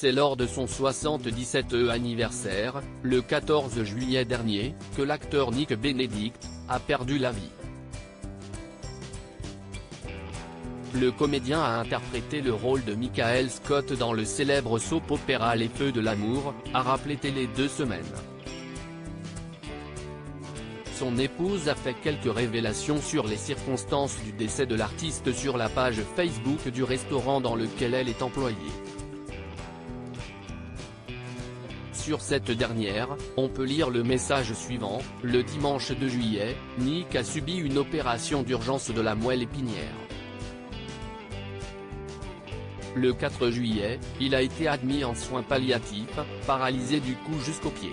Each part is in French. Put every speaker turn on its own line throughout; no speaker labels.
C'est lors de son 77e anniversaire, le 14 juillet dernier, que l'acteur Nick Benedict a perdu la vie. Le comédien a interprété le rôle de Michael Scott dans le célèbre soap opéra Les Feux de l'amour, a rappelé Télé 2 Semaines. Son épouse a fait quelques révélations sur les circonstances du décès de l'artiste sur la page Facebook du restaurant dans lequel elle est employée. Sur cette dernière, on peut lire le message suivant: le dimanche 2 juillet, Nick a subi une opération d'urgence de la moelle épinière. Le 4 juillet, il a été admis en soins palliatifs, paralysé du cou jusqu'aux pieds.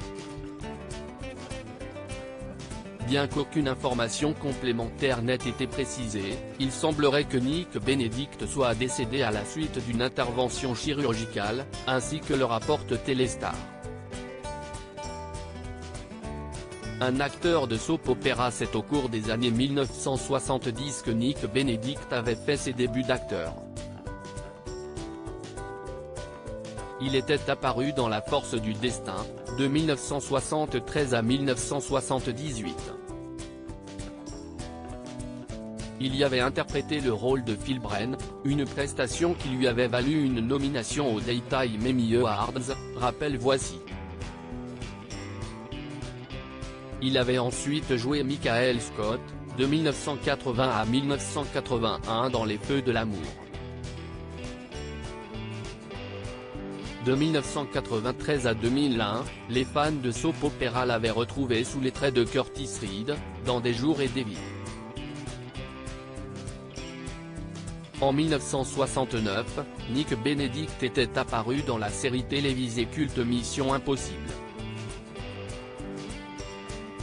Bien qu'aucune information complémentaire n'ait été précisée, il semblerait que Nick Benedict soit décédé à la suite d'une intervention chirurgicale, ainsi que le rapporte Téléstar. Un acteur de soap opéra. C'est au cours des années 1970 que Nick Benedict avait fait ses débuts d'acteur. Il était apparu dans La Force du Destin, de 1973 à 1978. Il y avait interprété le rôle de Phil Bren, une prestation qui lui avait valu une nomination aux Daytime Emmy Awards, rappelle Voici. Il avait ensuite joué Michael Scott, de 1980 à 1981 dans Les Feux de l'amour. De 1993 à 2001, les fans de soap opéra l'avaient retrouvé sous les traits de Curtis Reed, dans Des jours et des vies. En 1969, Nick Benedict était apparu dans la série télévisée culte Mission Impossible.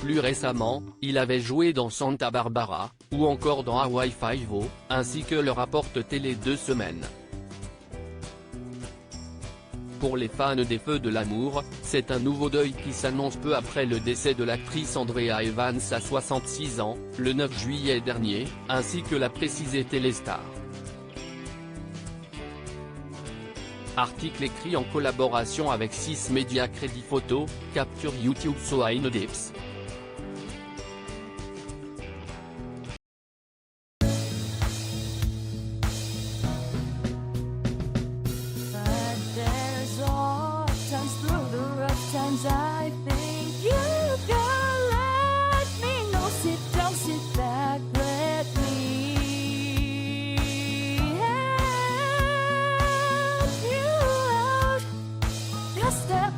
Plus récemment, il avait joué dans Santa Barbara, ou encore dans Hawaii Five-O, ainsi que le rapporte Télé 2 Semaines. Pour les fans des Feux de l'amour, c'est un nouveau deuil qui s'annonce peu après le décès de l'actrice Andrea Evans à 66 ans, le 9 juillet dernier, ainsi que l'a précisé Téléstar. Article écrit en collaboration avec 6 médias. Crédit photo, capture YouTube. Soain Dips.
I think you can let me know. Sit down, sit back, let me help you out. Just step